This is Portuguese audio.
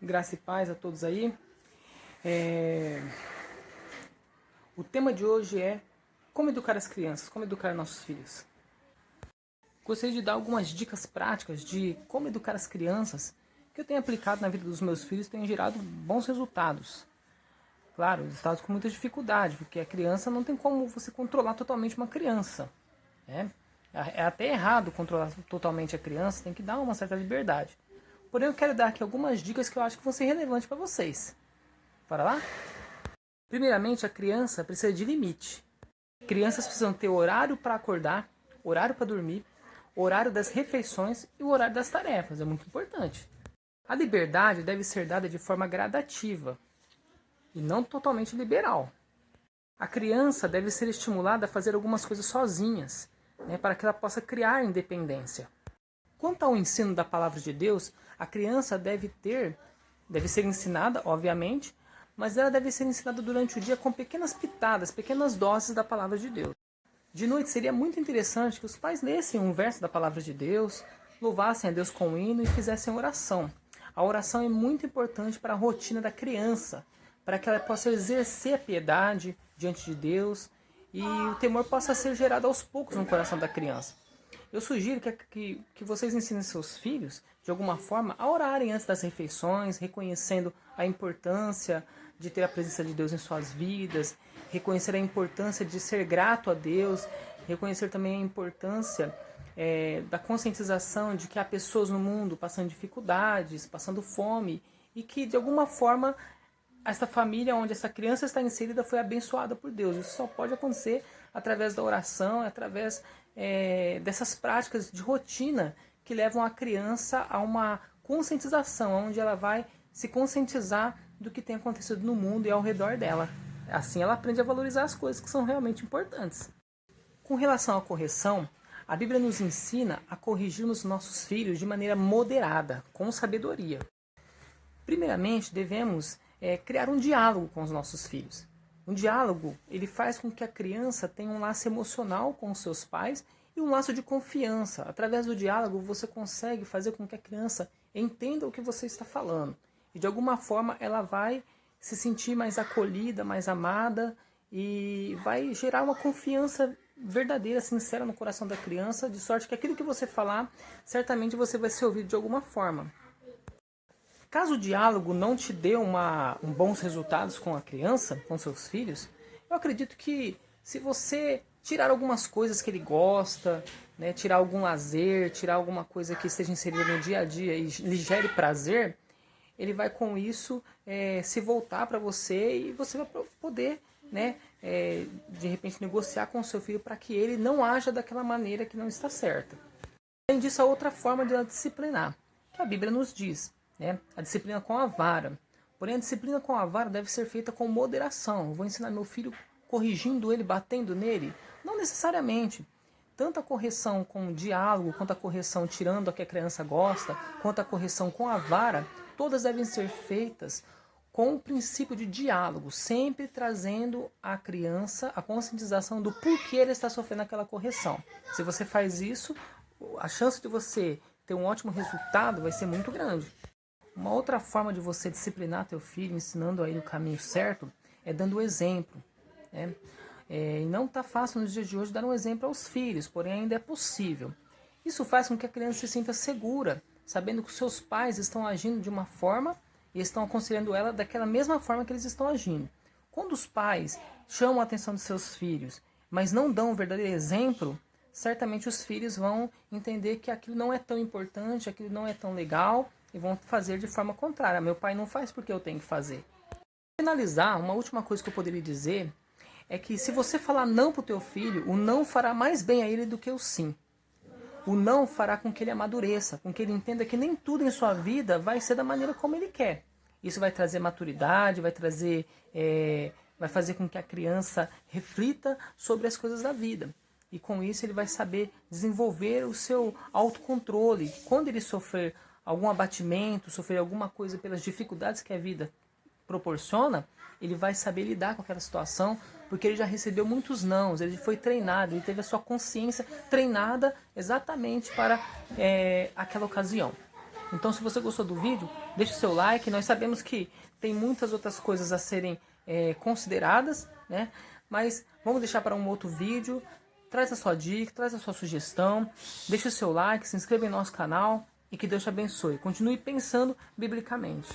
Graça e paz a todos aí. O tema de hoje é como educar as crianças, como educar nossos filhos. Gostaria de dar algumas dicas práticas de como educar as crianças que eu tenho aplicado na vida dos meus filhos e tem gerado bons resultados. Claro, resultados com muita dificuldade, porque a criança não tem como você controlar totalmente uma criança, né? É até errado controlar totalmente a criança, tem que dar uma certa liberdade. Porém, eu quero dar aqui algumas dicas que eu acho que vão ser relevantes para vocês. Bora lá? Primeiramente, a criança precisa de limite. Crianças precisam ter horário para acordar, horário para dormir, horário das refeições e o horário das tarefas. É muito importante. A liberdade deve ser dada de forma gradativa e não totalmente liberal. A criança deve ser estimulada a fazer algumas coisas sozinhas, para que ela possa criar independência. Quanto ao ensino da palavra de Deus, a criança deve ser ensinada, obviamente, mas ela deve ser ensinada durante o dia com pequenas pitadas, pequenas doses da palavra de Deus. De noite seria muito interessante que os pais lessem um verso da palavra de Deus, louvassem a Deus com um hino e fizessem oração. A oração é muito importante para a rotina da criança, para que ela possa exercer a piedade diante de Deus e o temor possa ser gerado aos poucos no coração da criança. Eu sugiro que vocês ensinem seus filhos, de alguma forma, a orarem antes das refeições, reconhecendo a importância de ter a presença de Deus em suas vidas, reconhecer a importância de ser grato a Deus, reconhecer também a importância da conscientização de que há pessoas no mundo passando dificuldades, passando fome, e que, de alguma forma, essa família onde essa criança está inserida foi abençoada por Deus. Isso só pode acontecer através da oração, através dessas práticas de rotina que levam a criança a uma conscientização, onde ela vai se conscientizar do que tem acontecido no mundo e ao redor dela. Assim ela aprende a valorizar as coisas que são realmente importantes. Com relação à correção, a Bíblia nos ensina a corrigirmos nossos filhos de maneira moderada, com sabedoria. Primeiramente, devemos criar um diálogo com os nossos filhos. Um diálogo, ele faz com que a criança tenha um laço emocional com os seus pais e um laço de confiança. Através do diálogo, você consegue fazer com que a criança entenda o que você está falando. E, de alguma forma, ela vai se sentir mais acolhida, mais amada e vai gerar uma confiança verdadeira, sincera no coração da criança, de sorte que aquilo que você falar, certamente você vai ser ouvido de alguma forma. Caso o diálogo não te dê bons resultados com a criança, com seus filhos, eu acredito que se você tirar algumas coisas que ele gosta, tirar algum lazer, tirar alguma coisa que esteja inserida no dia a dia e lhe gere prazer, ele vai com isso se voltar para você e você vai poder, de repente, negociar com o seu filho para que ele não haja daquela maneira que não está certa. Além disso, há outra forma de ela disciplinar, que a Bíblia nos diz. A disciplina com a vara. Porém, a disciplina com a vara deve ser feita com moderação. Eu vou ensinar meu filho corrigindo ele, batendo nele? Não necessariamente. Tanto a correção com o diálogo, quanto a correção tirando o que a criança gosta, quanto a correção com a vara, todas devem ser feitas com o princípio de diálogo, sempre trazendo à criança a conscientização do porquê ele está sofrendo aquela correção. Se você faz isso, a chance de você ter um ótimo resultado vai ser muito grande. Uma outra forma de você disciplinar teu filho, ensinando a ele o caminho certo, é dando o exemplo. E não está fácil nos dias de hoje dar um exemplo aos filhos, porém ainda é possível. Isso faz com que a criança se sinta segura, sabendo que os seus pais estão agindo de uma forma e estão aconselhando ela daquela mesma forma que eles estão agindo. Quando os pais chamam a atenção dos seus filhos, mas não dão um verdadeiro exemplo, certamente os filhos vão entender que aquilo não é tão importante, aquilo não é tão legal, e vão fazer de forma contrária. Meu pai não faz porque eu tenho que fazer. Para finalizar, uma última coisa que eu poderia dizer é que se você falar não para o teu filho, o não fará mais bem a ele do que o sim. O não fará com que ele amadureça, com que ele entenda que nem tudo em sua vida vai ser da maneira como ele quer. Isso vai trazer maturidade, vai fazer com que a criança reflita sobre as coisas da vida. E com isso ele vai saber desenvolver o seu autocontrole. Quando ele sofrer algum abatimento, sofrer alguma coisa pelas dificuldades que a vida proporciona, ele vai saber lidar com aquela situação, porque ele já recebeu muitos nãos, ele foi treinado, ele teve a sua consciência treinada exatamente para aquela ocasião. Então, se você gostou do vídeo, deixe o seu like. Nós sabemos que tem muitas outras coisas a serem consideradas, né? Mas vamos deixar para um outro vídeo. Traz a sua dica, traz a sua sugestão. Deixe o seu like, se inscreva em nosso canal e que Deus te abençoe. Continue pensando biblicamente.